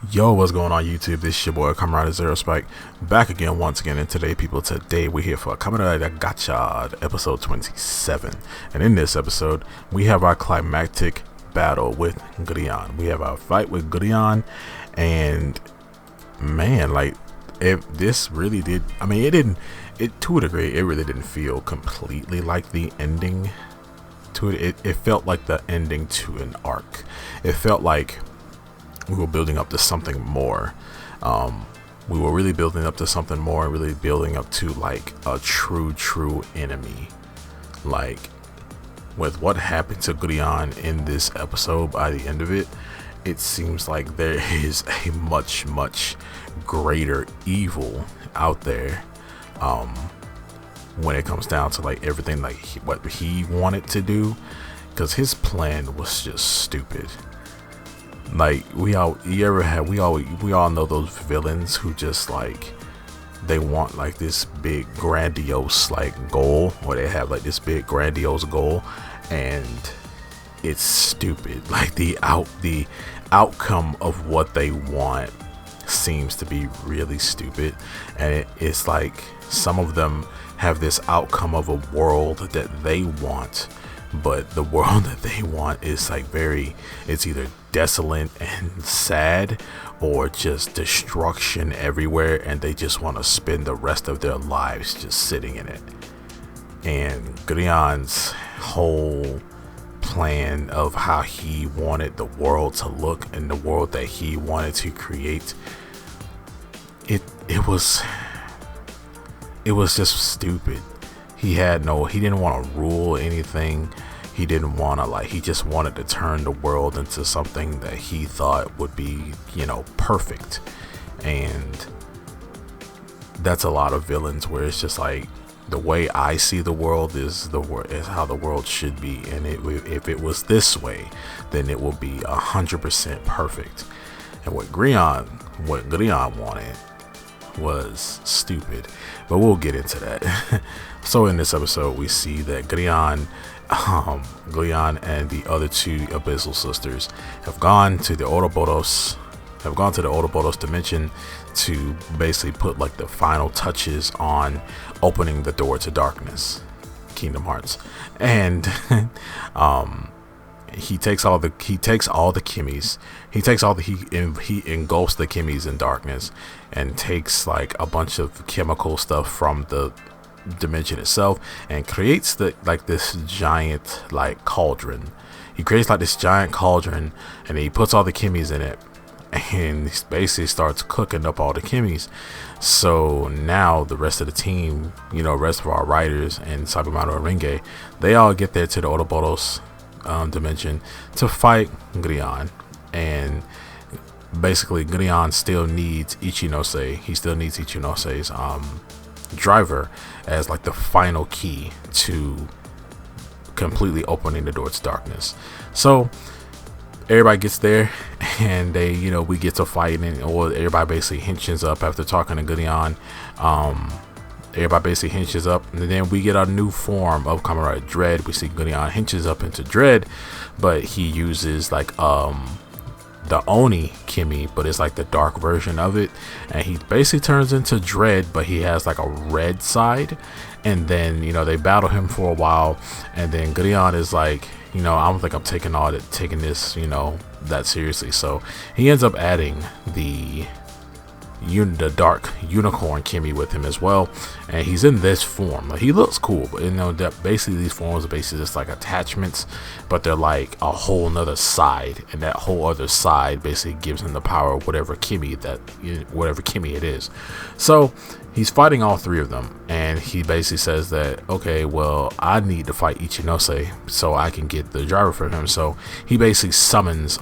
Yo, what's going on YouTube? This is your boy Kamen Zero Spike back again once again. And today we're here for Kamen Gotchard episode 27. And in this episode we have our climactic battle with Grian. We have our fight with Grian, and man, like this really did, I mean, it to a degree it really didn't feel completely like the ending to it. It felt like the ending to an arc. It felt like we were building up to something more. We were really building up to something more, really building up to like a true enemy. Like with what happened to Grian in this episode, by the end of it, it seems like there is a much greater evil out there. When it comes down to like everything, like what he wanted to do, because his plan was just stupid. Like we all know those villains who just like they want like this big grandiose like goal, or they have like this big grandiose goal, and it's stupid. Like the outcome of what they want seems to be really stupid, and it's like some of them have this outcome of a world that they want, but the world that they want is like it's either desolate and sad or just destruction everywhere, and they just want to spend the rest of their lives just sitting in it. And Grian's whole plan of how he wanted the world to look and the world that he wanted to create, it was just stupid. He didn't want to rule anything. He didn't want to he just wanted to turn the world into something that he thought would be, perfect. And that's a lot of villains where it's just like, the way I see the world is how the world should be. And if it was this way, then it will be 100% perfect. And what Grian wanted was stupid, but we'll get into that. So in this episode we see that Grian and the other two Abyssal sisters have gone to the Ouroboros dimension to basically put like the final touches on opening the door to darkness, Kingdom Hearts. And he takes all the Kimmies. He engulfs the Kimmies in darkness and takes like a bunch of chemical stuff from the dimension itself and creates this giant like cauldron. He creates like this giant cauldron, and he puts all the Kimmies in it, and he basically starts cooking up all the Kimmies. So now the rest of the team, rest of our writers and Sabimaru and Renge, they all get there to the Ouroboros dimension to fight Grian. And basically Grian still needs Ichinose. He still needs Ichinose's driver as like the final key to completely opening the door to darkness. So everybody gets there, and we get to fighting, or everybody basically hinges up after talking to Grian. Everybody basically hinges up, and then we get a new form of Kamen Rider Dread. We see Grian hinges up into Dread, but he uses like the Oni Kimmy, but it's like the dark version of it, and he basically turns into Dread, but he has like a red side. And then they battle him for a while, and then Grian is like, I don't think I'm taking this that seriously. So he ends up adding the dark unicorn Kimmy with him as well, and he's in this form. Like, he looks cool, but that basically these forms are basically just like attachments, but they're like a whole nother side, and that whole other side basically gives him the power of whatever Kimmy it is. So he's fighting all three of them, and he basically says that, okay, well, I need to fight Ichinose so I can get the driver for him. So he basically summons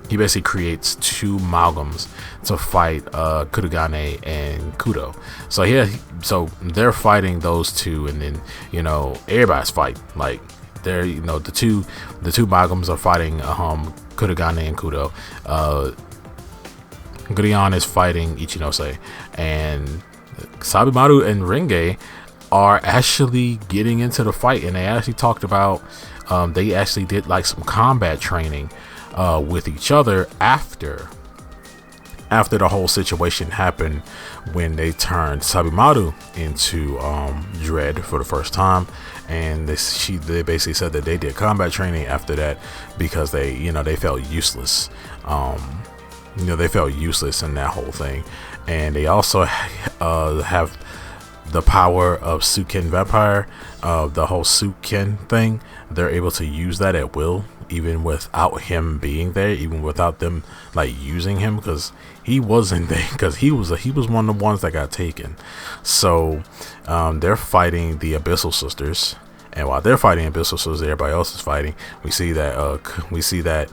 he basically creates two amalgams to fight Kurugane and Kudo. So they're fighting those two, and then everybody's fighting. Like they're the two amalgams are fighting Kurugane and Kudo. Grian is fighting Ichinose, and Sabimaru and Renge are actually getting into the fight, and they actually talked about they actually did like some combat training with each other after after the whole situation happened when they turned Sabimaru into Dread for the first time, and they basically said that they did combat training after that because they felt useless. They felt useless in that whole thing, and they also have the power of Suken Vampire, the whole Suken thing. They're able to use that at will, even without him being there, even without them like using him, because he wasn't there, because he was one of the ones that got taken. So they're fighting the Abyssal Sisters, and while they're fighting Abyssal Sisters, everybody else is fighting. We see that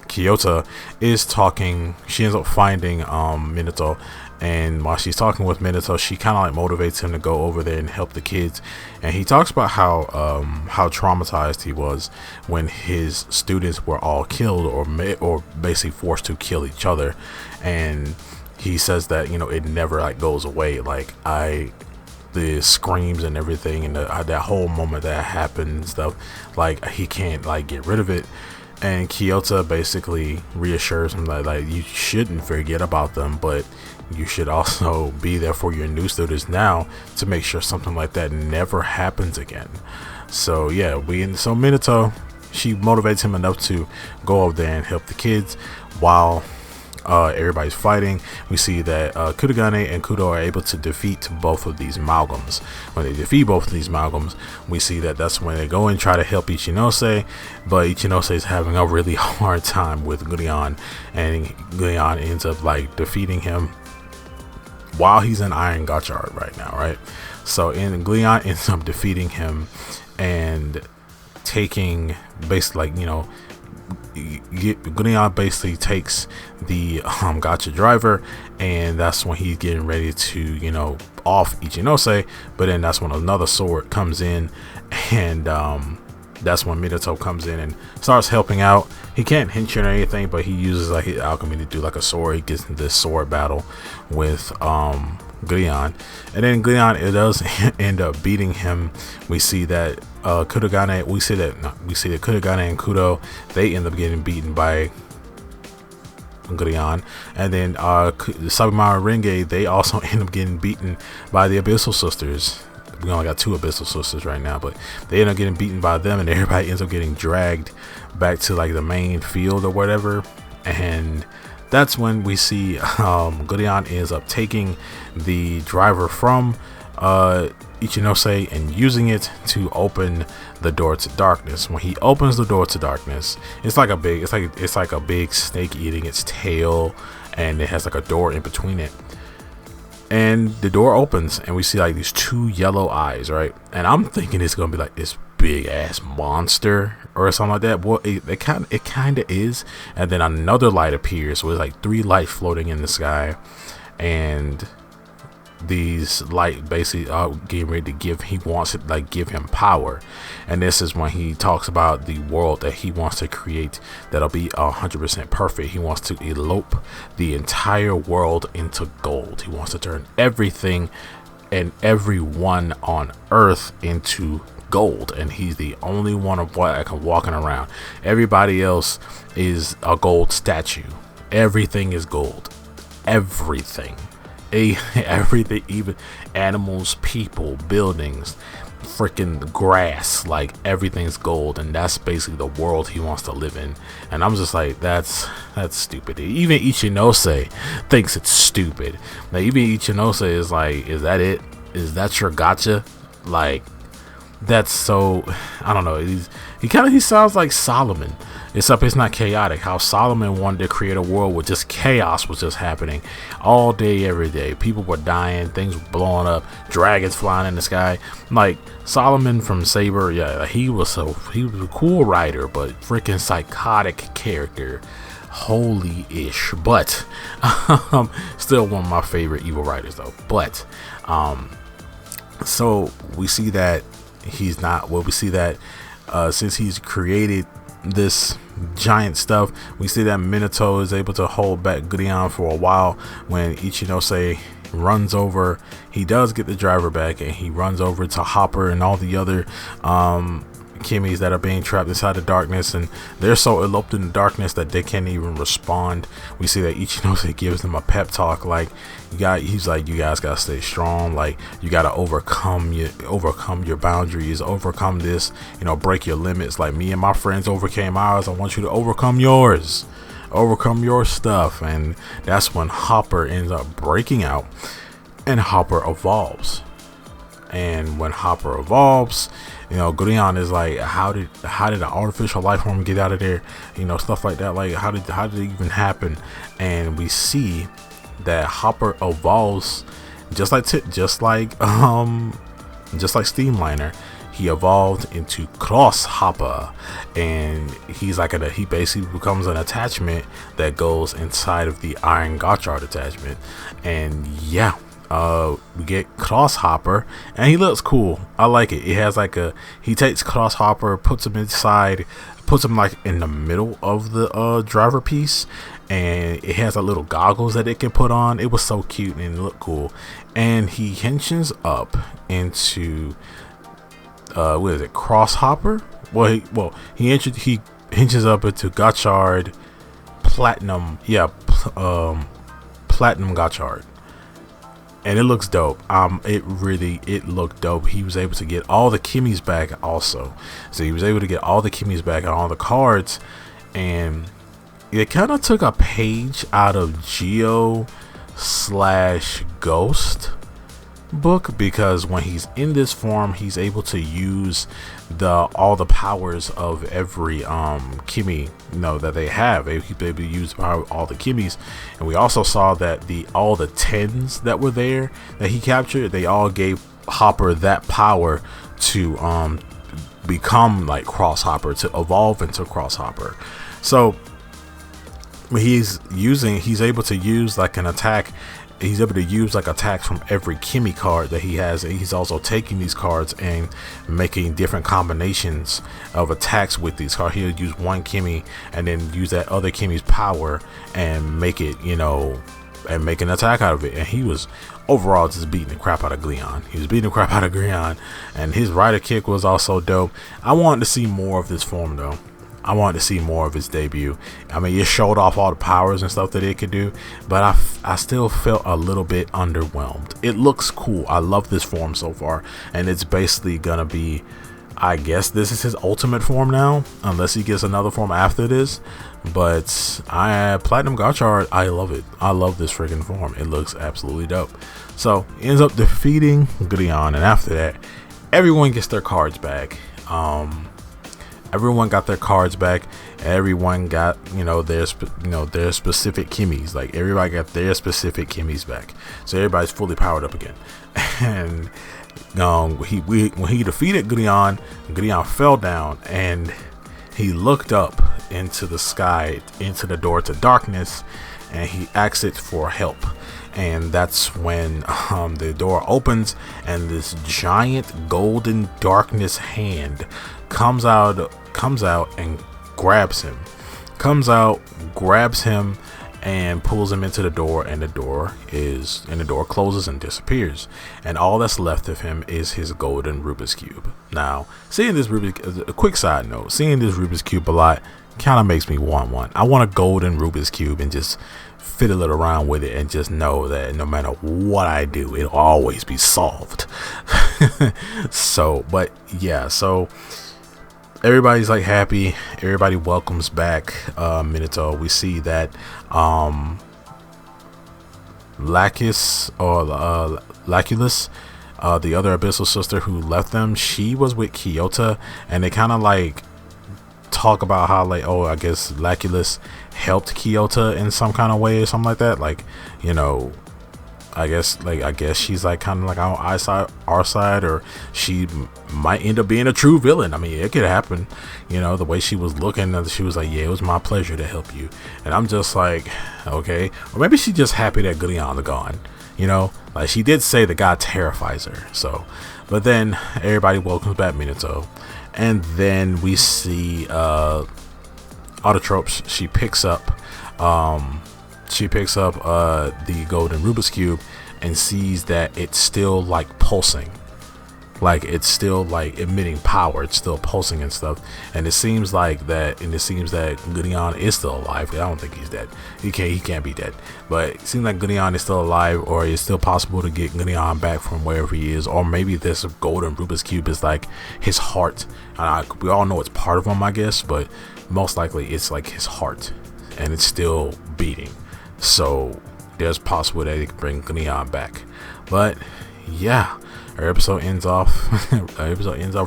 Kyoto is talking. She ends up finding Minato, and while she's talking with Minato, she kind of like motivates him to go over there and help the kids. And he talks about how traumatized he was when his students were all killed or basically forced to kill each other. And he says that it never like goes away. Like the screams and everything, and that whole moment that happened and stuff, like he can't like get rid of it. And Kyoto basically reassures him that like you shouldn't forget about them, but you should also be there for your new students now to make sure something like that never happens again. So yeah, so Minato, she motivates him enough to go over there and help the kids while everybody's fighting. We see that Kurogane and Kudo are able to defeat both of these amalgams. When they defeat both of these amalgams, we see that that's when they go and try to help Ichinose, but Ichinose is having a really hard time with Gurion, and Gurion ends up like defeating him while he's in Iron Gotchard right now, right? So Gurion ends up defeating him and taking basically like Gurion basically takes the Gotcha driver, and that's when he's getting ready to off Ichinose. But then that's when another sword comes in, and that's when Minato comes in and starts helping out. He can't henshin or anything, but he uses like his alchemy to do like a sword. He gets into this sword battle with Gurion, and then Gurion, it does end up beating him. We see that Kurogane, we see that Kurogane and Kudo, they end up getting beaten by Gurion, and then Sabimaru Renge, they also end up getting beaten by the Abyssal Sisters. We only got 2 Abyssal Sisters right now, but they end up getting beaten by them, and everybody ends up getting dragged back to like the main field or whatever. And that's when we see Gurion ends up taking the driver from Ichinose and using it to open the door to darkness. When he opens the door to darkness, it's like a big snake eating its tail, and it has like a door in between it. And the door opens, and we see like these 2 yellow eyes, right? And I'm thinking it's gonna be like this big ass monster or something like that. Well, it kind of is. And then another light appears, so it's like 3 lights floating in the sky, and these light basically are getting ready to give him power. And this is when he talks about the world that he wants to create that'll be 100% perfect. He wants to elope the entire world into gold. He wants to turn everything and everyone on earth into gold, and he's the only one of what can walking around. Everybody else is a gold statue. Everything is gold. Everything, even animals, people, buildings, freaking grass, like everything's gold. And that's basically the world he wants to live in. And I'm just like, that's stupid. Even Ichinose thinks it's stupid. Like, even Ichinose is like, is that it? Is that your gotcha? Like, that's so, I don't know. He sounds like Solomon, except it's not chaotic. How Solomon wanted to create a world where just chaos was just happening all day, every day. People were dying, things were blowing up, dragons flying in the sky. Like Solomon from Saber, yeah, he was a cool writer, but freaking psychotic character. Holy-ish. But still one of my favorite evil writers though. But so we see that he's not, well, we see that since he's created this giant stuff, we see that Minato is able to hold back Gurion for a while. When Ichinose runs over, he does get the driver back, and he runs over to Hopper and all the other Kimmies that are being trapped inside the darkness, and they're so eloped in the darkness that they can't even respond. We see that Ichinos gives them a pep talk, like he's like, you guys gotta stay strong, like you gotta overcome your boundaries, overcome this, break your limits, like me and my friends overcame ours. I want you to overcome yours, overcome your stuff. And that's when Hopper ends up breaking out, and Hopper evolves. And when Hopper evolves, Gurion is like, how did an artificial life form get out of there? Stuff like that. Like, how did it even happen? And we see that Hopper evolves just like Steamliner. He evolved into Cross Hopper, and he basically becomes an attachment that goes inside of the Iron Gotchard attachment. And yeah, we get Cross Hopper, and he looks cool. I like it. It has he takes Cross Hopper, puts him like in the middle of the driver piece, and it has little goggles that it can put on. It was so cute and it looked cool. And he hinges up into what is it, Cross Hopper? He hinges up into Gotchard Platinum. Platinum Gotchard. And it looks dope. It looked dope. He was able to get all the Kimmies back also. So he was able to get all the Kimmies back and all the cards. And it kind of took a page out of Geo / Ghost book, because when he's in this form, he's able to use all the powers of every Kimmy that they have. He's able to use the power of all the Kimmies. And we also saw that all the 10s that were there that he captured, they all gave Hopper that power to become like Cross Hopper, to evolve into Cross Hopper. So he's able to use like an attack. He's able to use like attacks from every Kimmy card that he has. And he's also taking these cards and making different combinations of attacks with these cards. He'll use one Kimmy and then use that other Kimmy's power and make it, and make an attack out of it. And he was overall just beating the crap out of Glion. He was beating the crap out of Glion, and his rider kick was also dope. I wanted to see more of this form though. I wanted to see more of its debut. I mean, it showed off all the powers and stuff that it could do, but I still felt a little bit underwhelmed. It looks cool. I love this form so far, and it's basically gonna be, I guess this is his ultimate form now, unless he gets another form after this. But Platinum Gotchard, I love it. I love this freaking form. It looks absolutely dope. So he ends up defeating Glion, and after that, everyone gets their cards back. Everyone got their cards back. Everyone got their specific Kimmies. Like, everybody got their specific Kimmies back. So everybody's fully powered up again. And when he defeated Glion fell down, and he looked up into the sky, into the door to darkness, and he asked it for help. And that's when the door opens, and this giant golden darkness hand comes out and grabs him. And pulls him into the door, and the door closes and disappears, and all that's left of him is his golden Rubik's Cube. Now, a quick side note, seeing this Rubik's Cube a lot kind of makes me want one. I want a golden Rubik's Cube and just fiddle it around with it and just know that no matter what I do, it'll always be solved. So everybody's like happy. Everybody welcomes back Minato. We see that Laculus, the other abyssal sister who left them, she was with Kyota, and they kind of like talk about how, like, I guess Laculus helped Kyota in some kind of way or something like that. Like, I guess she's like kind of like on our side, or she might end up being a true villain. I mean, it could happen. The way she was looking, she was like, yeah, it was my pleasure to help you. And I'm just like, okay. Or maybe she's just happy that Glion's gone. Like, she did say the god terrifies her. So, but then everybody welcomes back Minato. And then we see Autotropes. She picks up the golden Rubik's Cube and sees that it's still like pulsing. like it's still like emitting power, it's still pulsing and stuff, and it seems that Gudeian is still alive. I don't think he's dead. He can't be dead, but it seems like Gudeian is still alive, or it's still possible to get Gudeian back from wherever he is, or maybe this golden Rubik's Cube is like his heart. We all know it's part of him, I guess, but most likely it's like his heart, and it's still beating. So there's possible that they can bring Gudeian back. But yeah, our episode ends off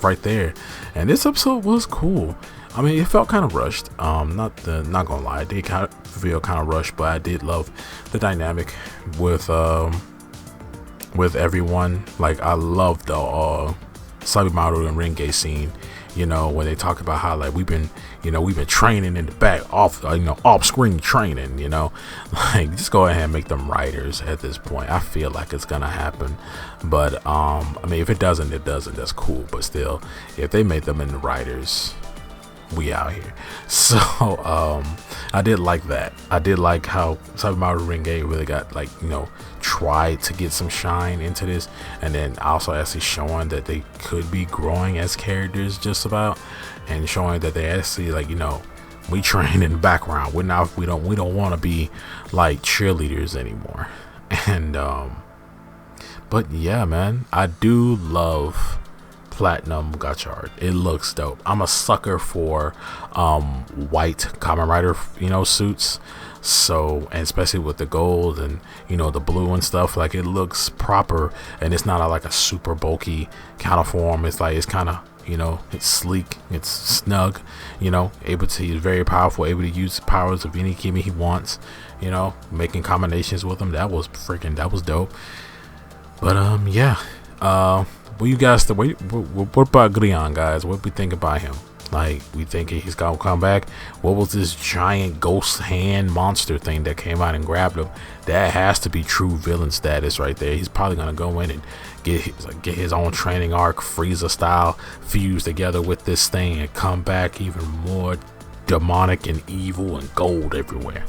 right there, and this episode was cool. I mean, it felt kind of rushed. Not gonna lie, it did kind of feel kind of rushed, but I did love the dynamic with everyone. Like, I loved the Sabimaru and Renge scene. You know, when they talk about how like we've been training in the back, off screen training. You know, like just go ahead and make them writers at this point. I feel like it's gonna happen, but I mean, if it doesn't, it doesn't. That's cool. But still, if they made them into writers, we out here. So I did like that. I did like how Sabimaru Renge really got like, tried to get some shine into this, and then also actually showing that they could be growing as characters just about, and showing that they actually like, we train in the background. We don't want to be like cheerleaders anymore. And but yeah, man, I do love Platinum Gotchard. It looks dope. I'm a sucker for white Kamen Rider suits, so, and especially with the gold and the blue and stuff, like it looks proper, and it's not like a super bulky kind of form. It's like, it's kind of, it's sleek, it's snug, he's very powerful, able to use the powers of any Kimi he wants, making combinations with them. That was dope. But yeah, what you guys what about Gudeian, guys? What we think about him? Like, we think he's gonna come back? What was this giant ghost hand monster thing that came out and grabbed him? That has to be true villain status right there. He's probably gonna go in and get his own training arc, Frieza style, fuse together with this thing and come back even more demonic and evil and gold everywhere.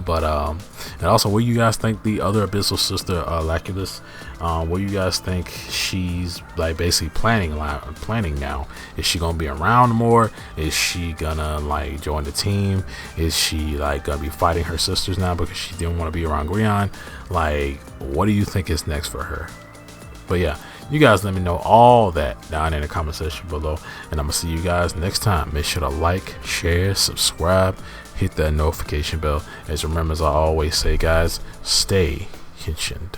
But and also, what do you guys think the other abyssal sister, Laculus, what do you guys think she's like basically planning now? Is she gonna be around more? Is she gonna like join the team? Is she like gonna be fighting her sisters now because she didn't want to be around Gudeian? Like, what do you think is next for her? But yeah, you guys let me know all that down in the comment section below, and I'm gonna see you guys next time. Make sure to like, share, subscribe, hit that notification bell. As remember, as I always say, guys, stay Kenshined.